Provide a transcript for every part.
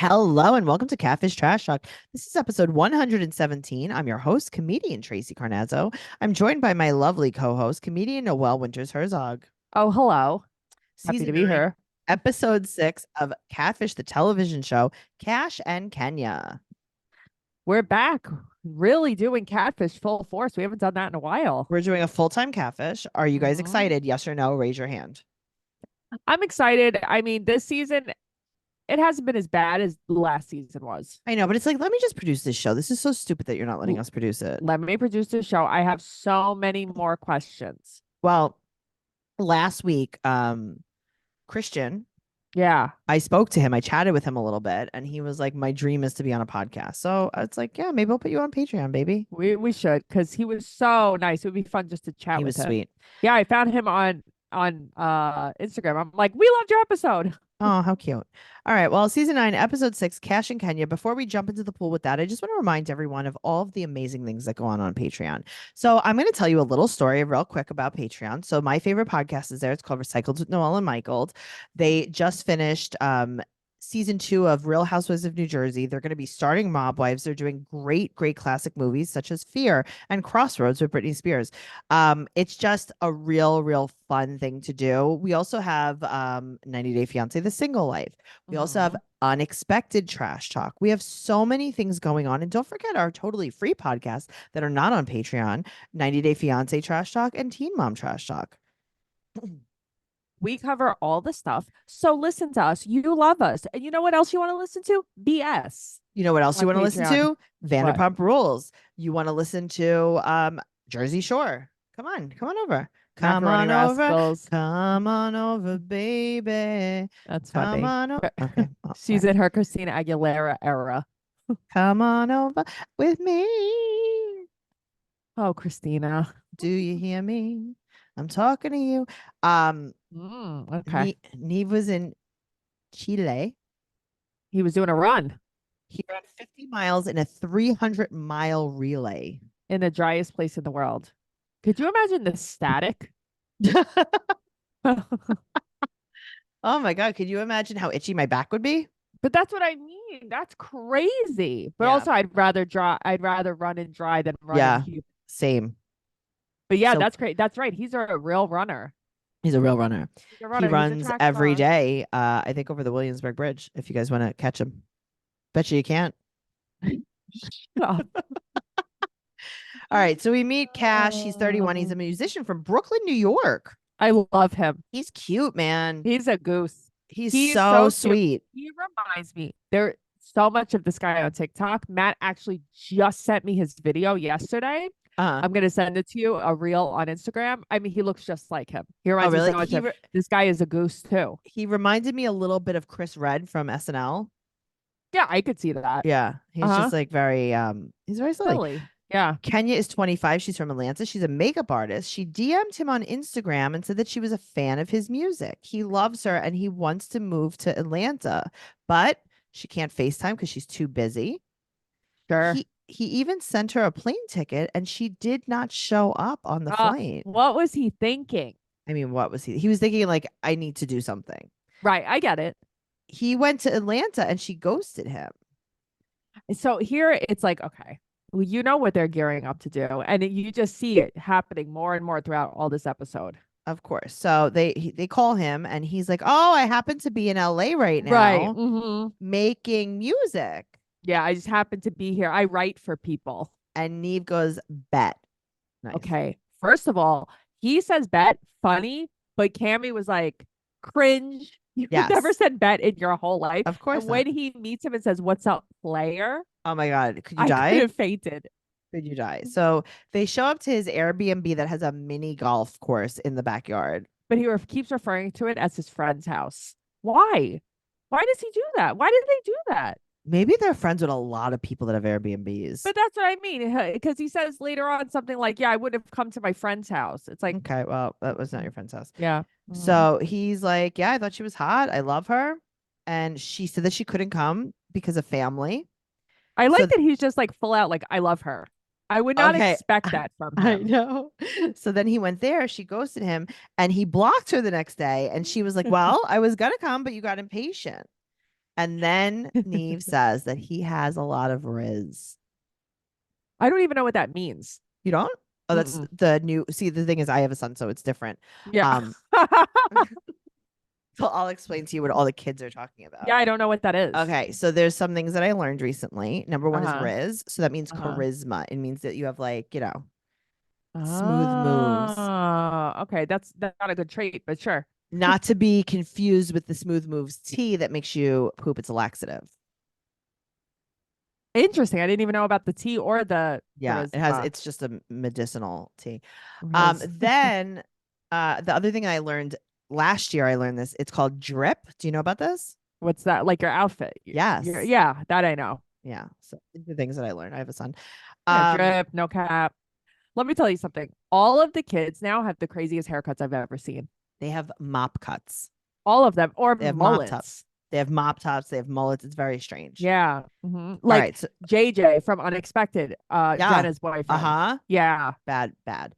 Hello and welcome to Catfish Trash Talk. This is episode 117. I'm your host, comedian Tracey Carnazzo. I'm joined by my lovely co-host, comedian Noelle Winters Herzog. Oh, hello. Happy to Season be 9, here. episode 6 of Catfish, the television show, Kash and Kenya. We're back, really doing catfish full force. We haven't done that in a while. We're doing a full-time Catfish. Are you guys Mhm. excited? Yes or no? Raise your hand. I'm excited. I mean, this season, it hasn't been as bad as last season was. I know, but it's like, let me just produce this show. This is so stupid that you're not letting L- us produce it. Let me produce the show. I have so many more questions. Well, last week, Christian, Yeah, I spoke to him. I chatted with him a little bit, and he was like, "My dream is to be on a podcast." So it's like, yeah, maybe I'll put you on Patreon, baby. we should because he was so nice. It would be fun just to chat He with was him. sweet. Yeah, I found him on Instagram. I'm like, we loved your episode. Oh, how cute. All right. Well, season 9, episode 6, Cash and Kenya. Before we jump into the pool with that, I just want to remind everyone of all of the amazing things that go on Patreon. So I'm going to tell you a little story real quick about Patreon. So my favorite podcast is there. It's called Recycled with Noelle and Michael. They just finished season 2 of Real Housewives of New Jersey. They're going to be starting Mob Wives. They're doing great classic movies such as Fear and Crossroads with Britney Spears. It's just a real fun thing to do. We also have 90 Day Fiance, The Single Life. We also have Mhm. Unexpected Trash Talk. We have so many things going on. And don't forget our totally free podcasts that are not on Patreon: 90 Day Fiance Trash Talk and Teen Mom Trash Talk. We cover all the stuff. So listen to us. You love us. And you know what else you want to listen to? BS You know what else you on want to listen Patreon. to? What? Vanderpump Rules. You want to listen to Jersey Shore. Come on over. Come Macaroni on over. Rascals. Come on over, baby. That's Come funny. on over. Okay. Oh, She's in her Christina Aguilera era. come on over with me. Oh, Christina. Do you hear me? I'm talking to you. Um, Okay. Neve was in Chile. He was doing a run He ran 50 miles in a 300-mile relay. in the driest place in the world. Could you imagine the static? Oh my God. Could you imagine how itchy my back would be? But that's what I mean. That's crazy. But Yeah. also I'd rather run and dry than run in Yeah. heat. Same. But yeah, So that's great. That's right. He's a real runner. he's a real runner. He's a He runner. He's a runs track every star. day. I think over the Williamsburg Bridge, if you guys want to catch him. Bet you can't. Oh, All right. So we meet Cash. He's 31. He's a musician from Brooklyn, New York. I love him. He's cute, man. He's a goose. He's He is so so cute. sweet. He reminds me. There's so much of this guy on TikTok. Matt actually just sent me his video yesterday. Uh-huh. I'm gonna send it to you, a reel on Instagram. I mean, he looks just like him. He Oh, reminds me really? so much of this guy is a goose too. He reminded me a little bit of Chris Redd from SNL. Yeah, I could see that. Yeah. He's just Uh-huh. like very he's very silly. Silly. Yeah. Kenya is 25. She's from Atlanta. She's a makeup artist. She DM'd him on Instagram and said that she was a fan of his music. He loves her and he wants to move to Atlanta, but she can't FaceTime because she's too busy. Sure. He even sent her a plane ticket and she did not show up on the flight. What was he thinking? I mean, what was he? He was thinking like, I need to do something. Right. I get it. He went to Atlanta and she ghosted him. So here it's like, okay, well, you know what they're gearing up to do. And you just see it happening more and more throughout all this episode. Of course. So they call him and he's like, "Oh, I happen to be in LA right Right. now making music." Yeah, I just happen to be here. I write for people. And Neve goes, "Bet." Nice. Okay. First of all, he says bet, funny, but Cammy was like, cringe. You've never Yes. said bet in your whole life. Of course And not. when he meets him and says, "What's up, player?" Oh my God. Could you I could die? have fainted. Could you die? So they show up to his Airbnb that has a mini golf course in the backyard. But he keeps referring to it as his friend's house. Why? Why does he do that? Why did they do that? Maybe they're friends with a lot of people that have Airbnbs. But that's what I mean. Because he says later on something like, "Yeah, I would have come to my friend's house." It's like, Okay, well, that was not your friend's house. yeah. So he's like, "Yeah, I thought she was hot. I love her." And she said that she couldn't come because of family. I So like that he's just like full out, like, I love her. I would not okay, expect that from I him. know. So then he went there, she ghosted him, and he blocked her the next day. And she was like, "Well, I was gonna come, but you got impatient." And then Neve says that he has a lot of Riz. I don't even know what that means. You don't? Oh, that's Mm-mm. the new. See, the thing is, I have a son, so it's different. Yeah. Um, so I'll explain to you what all the kids are talking about. Yeah, I don't know what that is. Okay, so there's some things that I learned recently. Number one is Uh-huh. Riz. So that means Uh-huh. charisma. It means that you have like, smooth moves. Oh, okay. That's not a good trait, but sure. Not to be confused with the smooth moves tea that makes you poop. It's a laxative. Interesting. I didn't even know about the T or the Yeah, charisma. it's just a medicinal tea. Riz. Then the other thing I learned last year, I learned this. It's called drip. Do you know about this? What's that? Like your outfit. Yes. Yeah, that I know. Yeah. So the things that I learned. I have a son. Yeah, Um, drip, no cap. Let me tell you something. All of the kids now have the craziest haircuts I've ever seen. they have mop cuts. All of them, or They have mop tops. mullets. They have mop tops. They have mullets. It's very strange. Yeah. All Like right. So JJ from Unexpected, yeah. Jenna's boyfriend. Uh-huh. Yeah. Bad, bad.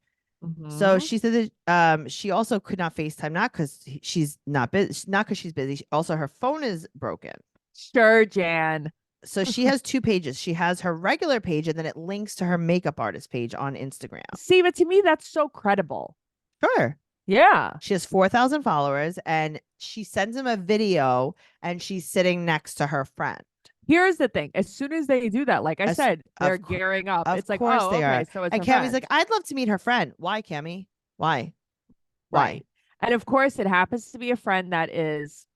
So hmm she said that she also could not FaceTime, not because she's not busy, not because she's busy. Also, her phone is broken. Sure, Jan. So she has two pages. She has her regular page and then it links to her makeup artist page on Instagram. See, but to me, that's so credible. Sure. Yeah. She has 4,000 followers and she sends him a video and she's sitting next to her friend. Here's the thing. As soon as they do that, like I As, said, they're gearing up. of It's like, course oh, they okay, are. so it's And her Cammie's friend. like, I'd love to meet her friend. Why, Cammie? Why? Why? Right. And of course, it happens to be a friend that is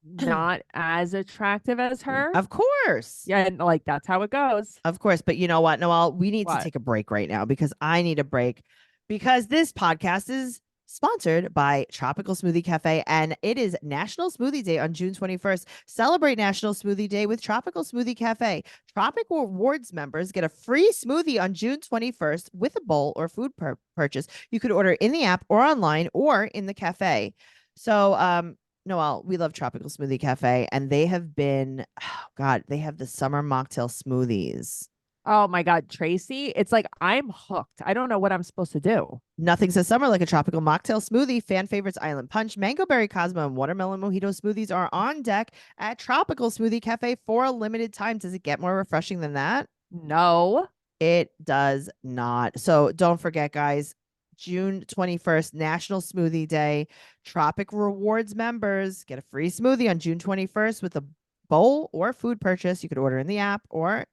not as attractive as her. Of course. Yeah, and like that's how it goes. Of course. But you know what, Noelle? We need to What? take a break right now because I need a break because this podcast is sponsored by Tropical Smoothie Cafe and it is National Smoothie Day on June 21st. Celebrate National Smoothie Day with Tropical Smoothie Cafe. Tropical Rewards members get a free smoothie on June 21st with a bowl or food purchase. You could order in the app or online or in the cafe. So, Noelle, we love Tropical Smoothie Cafe, and they have been, oh God, they have the summer mocktail smoothies. Oh my God, Tracy. It's like I'm hooked. I don't know what I'm supposed to do. Nothing says summer like a tropical mocktail smoothie. Fan favorites Island Punch, Mango Berry Cosmo, and Watermelon Mojito smoothies are on deck at Tropical Smoothie Cafe for a limited time. Does it get more refreshing than that? No. It does not. So don't forget, guys, June 21st, National Smoothie Day. Tropic Rewards members get a free smoothie on June 21st with a bowl or food purchase. You could order in the app or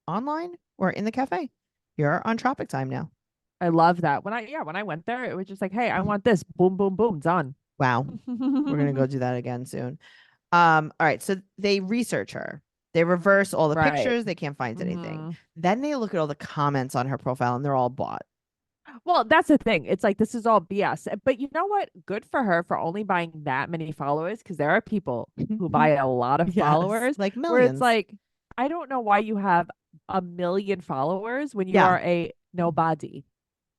online or in the cafe. You're on Tropic time now. I love that. When I went there, it was just like, hey, I want this. Boom, boom, boom, done. Wow. We're gonna go do that again soon. All right. So they research her. They reverse all the Right. pictures. They can't find anything. Mhm. Then they look at all the comments on her profile and they're all bought. Well, that's the thing. It's like this is all BS. But you know what? Good for her for only buying that many followers because there are people who buy a lot of Yes, followers like where it's millions. like, I don't know why you have a million followers when you Yeah. are a nobody.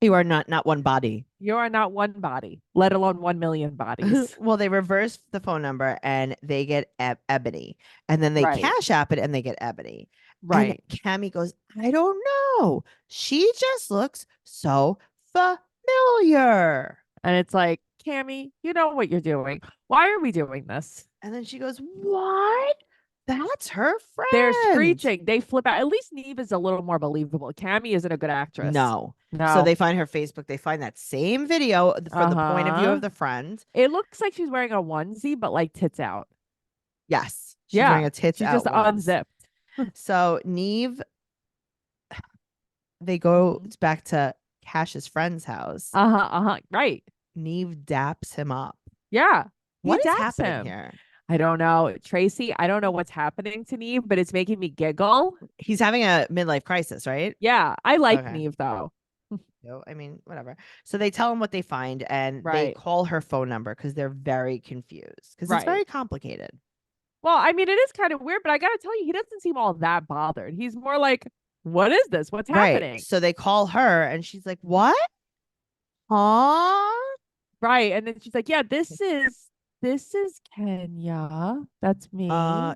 You are not one body. You are not one body, let alone 1 million bodies. Well, they reverse the phone number and they get Ebony. And then they Right. Cash App it and they get Ebony. Right. And Cammie goes, I don't know. She just looks so familiar. And it's like, Cammy, you know what you're doing. Why are we doing this? And then she goes, what? That's her friend. They're screeching. They flip out. At least Neve is a little more believable. Cammy isn't a good actress. No. No. So they find her Facebook. They find that same video from the point of view of the friend. It looks like she's wearing a onesie, but like tits out. Yes. She's Yeah. wearing a tits She's out just ones. unzipped. So Neve, they go back to Cash's friend's house. Right. Neve daps him up. Yeah. What is daps happening him. here? I don't know. Tracy, I don't know what's happening to Neve, but it's making me giggle. He's having a midlife crisis, right? Yeah. I like Okay. Neve though. No, I mean, whatever. So they tell him what they find and they Right. call her phone number because they're very confused because it's Right. very complicated. Well, I mean, it is kind of weird, but I gotta tell you, he doesn't seem all that bothered. He's more like, what is this? What's happening? Right. So they call her and she's like, what? Huh? Right. And then she's like, yeah, this is Kenya. That's me.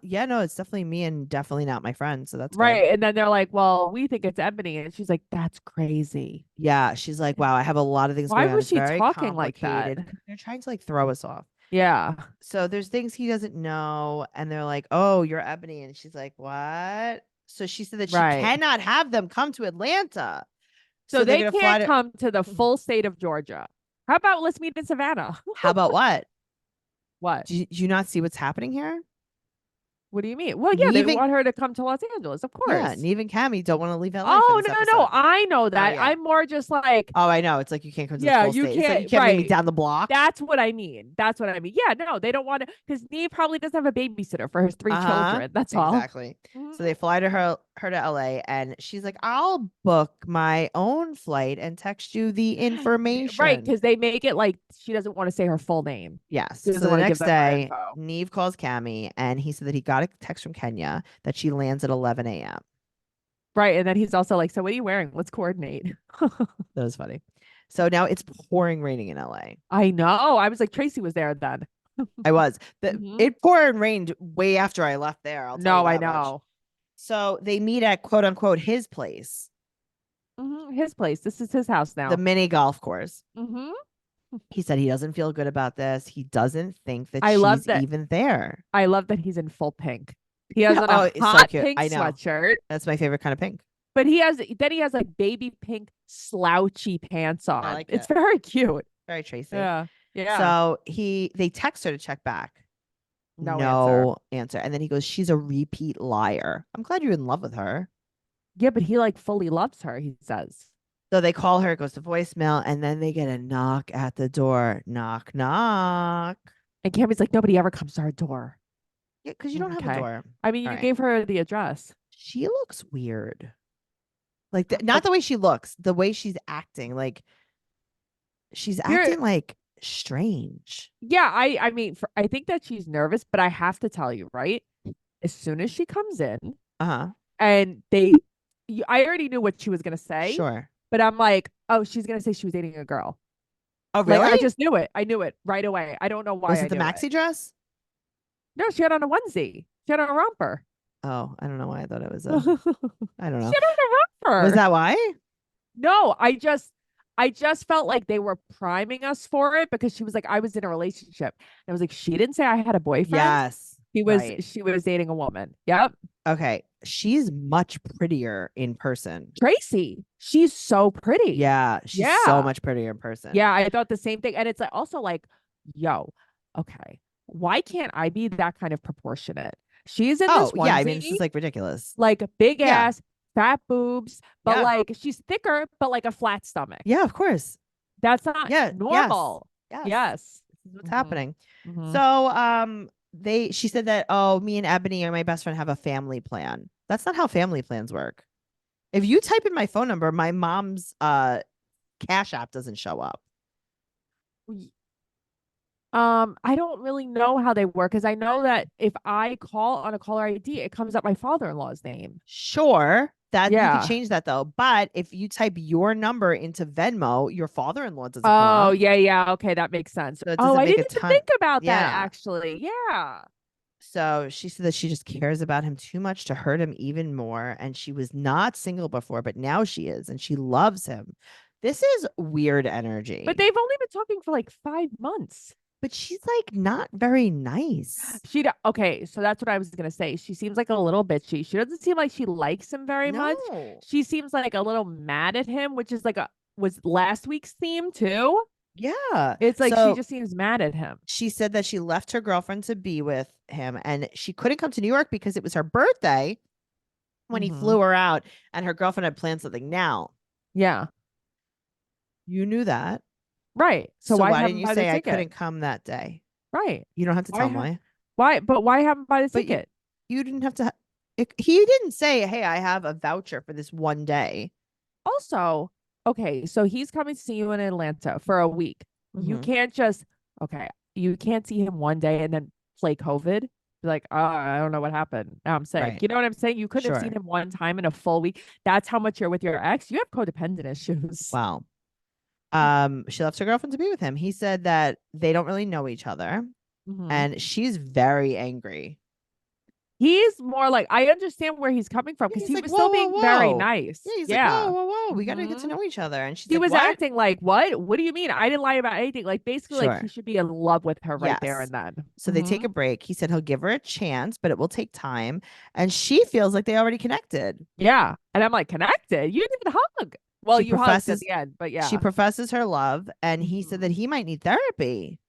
Yeah, no, it's definitely me and definitely not my friend. So that's Right. good. And then they're like, well, we think it's Ebony. And she's like, that's crazy. Yeah, she's like, wow, I have a lot of things Why going on. was It's she very talking like that? complicated. They're trying to like throw us off. Yeah. So there's things he doesn't know, and they're like, "Oh, you're Ebony," and she's like, "What?" So she said that she Right. cannot have them come to Atlanta. So So they're they gonna fly can't to. come to the full state of Georgia. How about let's meet in Savannah? How about what? What? Do you not see what's happening here? What do you mean? Well, yeah, they Neve and want her to come to Los Angeles, of yeah, course. Neve and Cammy don't want to leave LA for Oh, this no, no, no. episode. I know Oh that. yeah. I'm more just like, Oh, I know. It's like you can't come to the yeah, full you state. It's like you can't, can't meet me right. down the block. That's what I mean. That's what I mean. Yeah, no, they don't want to, because Neve probably doesn't have a babysitter for his three Uh-huh. children. That's all. Exactly. Mhm. So they fly to her to LA, and she's like, "I'll book my own flight and text you the Right, information." because they make it like she doesn't want to say her full name. Yes. She So doesn't the want to give next them her day, info. Neve calls Cammy, and he said that he got a text from Kenya that she lands at 11 a.m. Right. And then he's also like, so what are you wearing? Let's coordinate. That was funny. So now it's pouring raining in LA. I know. I was like, Tracy was there then. I was. Mhm. It poured and rained way after I left there. I'll tell you No, I that much. know. So they meet at quote unquote his place, His place. This is his house the now. mini golf course. hmm He said he doesn't feel good about this. He doesn't think that I love she's that. even there. I love that he's in full pink. He has on Oh, a it's so hot cute. pink I know. sweatshirt, That's my favorite kind of pink. but he has like baby pink slouchy pants I on. like It's it. very cute. Very Tracy. Yeah. Yeah. So they text her to check back. No answer. No answer. And then he goes, "She's a repeat liar." I'm glad you're in love with her. Yeah, but he like fully loves her, he says. So they call her, it goes to voicemail, and then they get a knock at the door. Knock, knock. And Cammy's like, nobody ever comes to our door. Yeah, because you don't have a Okay. door. I mean, All you right. gave her the address. She looks weird. Like not But the way she looks, the way she's acting. Like she's here, acting like strange. yeah, I mean, I think that she's nervous, but I have to tell you, right? As soon as she comes in Uh-huh. and I already knew what she was gonna say, Sure. but I'm like, oh, she's gonna say she was dating a girl. Oh, Like really? I just knew it. I knew it right away. I don't know why Was I it the knew it. maxi dress? No, she had on a onesie. She had on a romper. Oh, I don't know why I thought it was She had I don't know. on a Was romper. that why? No, I just felt like they were priming us for it because she was like, I was in a relationship. And I was like, she didn't say I had a boyfriend. Yes. Right. She was dating a woman. Yep. Okay. She's much prettier in person. Tracy. She's so pretty. Yeah, she's so Yeah. much prettier in person. Yeah. I thought the same thing. And it's like also like, yo, okay. Why can't I be that kind of proportionate? She's in this Oh, yeah. I mean, it's onesie, just like ridiculous. like big Yeah. ass, fat boobs, but Yeah. like she's thicker, but like a flat stomach. Yeah, of course. That's not Yeah. Yes. normal. Yes. Yes. This is what's Mhm. happening. Mhm. So she said that, oh, me and Ebony and my best friend have a family plan. That's not how family plans work. If you type in my phone number, my mom's Cash app doesn't show up. I don't really know how they work because I know that if I call on a caller ID, it comes up my father-in-law's name. Sure, that you could Yeah. change that though. But if you type your number into Venmo, your father-in-law doesn't come Oh, up. yeah, yeah. Okay, that makes sense. So it Oh, doesn't I make a didn't even ton. think about that Yeah. actually. Yeah. So she said that she just cares about him too much to hurt him even more. And she was not single before, but now she is, and she loves him. This is weird energy. But they've only been talking for like 5 months. But she's like not very nice. Okay, so that's what I was gonna say. She seems like a little bitchy. She doesn't seem like she likes him very much. No. She seems like a little mad at him, which is like was last week's theme too. Yeah. It's like she So just seems mad at him. she said that she left her girlfriend to be with him, and she couldn't come to New York because it was her birthday when he Mhm. flew her out, and her girlfriend had planned something. Now, Yeah. you knew that. Right. So So why why haven't didn't you buy the say I ticket? couldn't come that day? Right. You don't have to Why tell him why. why? But why haven't buy the But ticket? you didn't have to. He didn't say, "Hey, I have a voucher for this one day." Also, okay, so he's coming to see you in Atlanta for a week. You Mhm. can't just okay. You can't see him one day and then play COVID. Be like, oh, I don't know what happened. Now I'm sick. Right. You know what I'm saying? You couldn't have seen Sure. him one time in a full week. That's how much you're with your ex. You have codependent issues. Wow. She left her girlfriend to be with him. He said that they don't really know each other, Mhm. and she's very angry. He's more like, I understand where he's coming from Yeah, because he's he like, was whoa, still whoa, being very whoa. Yeah, nice. he's like, whoa, Yeah. whoa, whoa. We got to get to Hmm. know each other. And she's He like, was what? acting like, what? What do you mean? I didn't lie about anything. Like basically, like he Sure. should be in love with her right there Yes. and then. So they take Hmm. a break. He said he'll give her a chance, but it will take time. And she feels like they already connected. Yeah. And I'm like, connected? You didn't hug. Well, She you hugged at professes the end, but she yeah. professes her love, and he said that Hmm. he might need therapy.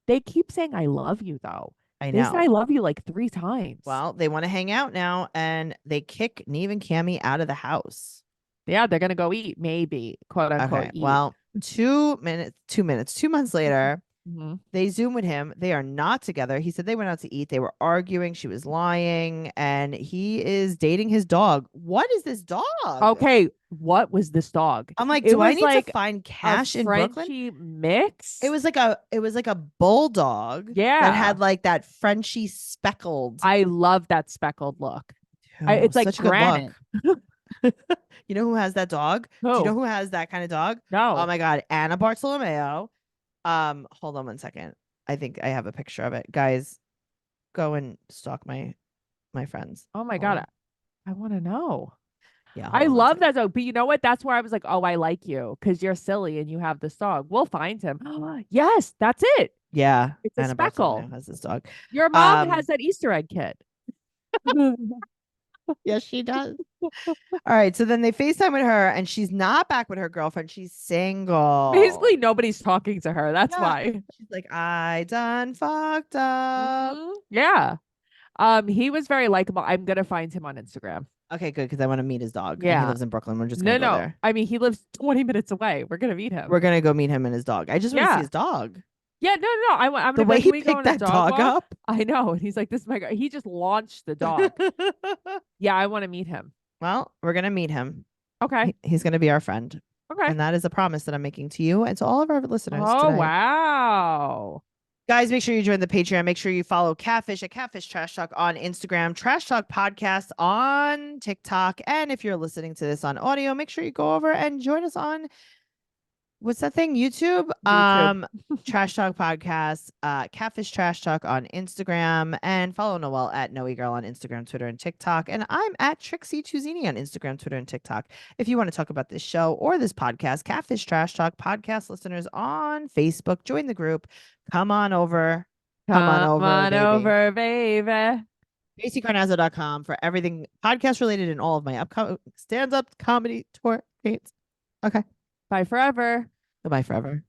They keep saying, I love you, though. I They said, know. I love you like 3 times. Well, they want to hang out now, and they kick Neve and Cammy out of the house. Yeah, they're going to go eat, maybe, quote unquote, Okay. eat. Well, 2 months later, Hmm. they Zoom with him. They are not together. He said they went out to eat. They were arguing. She was lying, and he is dating his dog. What is this dog? Okay, what was this dog? I'm like, It do I was need to like find a Kash in Brooklyn? Frenchie mix. It was like a bulldog that Yeah. had like that Frenchy speckled. I love that speckled look. Oh, It's like such a good granite. look. You know who has that dog? Do you know Who? who has that kind of dog? Oh No. my God, Anna Bartolomeo. Hold on one second. I think I have a picture of it. Guys, go and stalk my friends. Oh my Hold God. on. I want to know. Yeah, hold I on one love second. that dog. But you know what? That's where I was like, oh, I like you because you're silly and you have this dog. We'll find him. Yes, that's it. Yeah, It's a Anna Bartolomeo speckle. has this dog. Your mom has Um, that Easter egg kit. yes, she does. All right, so then they FaceTime with her, and she's not back with her girlfriend. She's Basically, single. nobody's talking to her. That's Yeah. why. She's like, I done fucked up. Yeah. He was very likable. I'm gonna find him on Instagram. Okay, good, because I want to meet his dog, and he Yeah. lives in Brooklyn. We're just gonna No, go no. there. I mean, he lives 20 minutes away. We're gonna meet him. We're gonna go meet him and his dog. I just want to see Yeah. his dog. Yeah, no, no, no. I'm The gonna be way like, can he we go picked on a that dog dog walk? up. I know. And he's like, this is my guy. He just launched the dog. Yeah, I want to meet him. Well, we're gonna meet him. Okay. He's gonna be our friend, Okay. and that is a promise that I'm making to you and to all of our listeners Oh, today. wow. Guys, make sure you join the Patreon. Make sure you follow Catfish at Catfish Trash Talk on Instagram, Trash Talk Podcast on TikTok. And if you're listening to this on audio, make sure you go over and join us on what's that thing? YouTube. YouTube. Trash Talk Podcast, Catfish Trash Talk on Instagram, and follow Noelle at Noe Girl on Instagram, Twitter, and TikTok. And I'm at Trixie Tuzini on Instagram, Twitter, and TikTok. If you want to talk about this show or this podcast, Catfish Trash Talk podcast listeners on Facebook, join the group. Come on over. Come on Come over, on baby. over, baby. TraceyCarnazzo.com for everything podcast related and all of my upcoming stand-up comedy tour dates. Okay. Bye forever. Goodbye forever.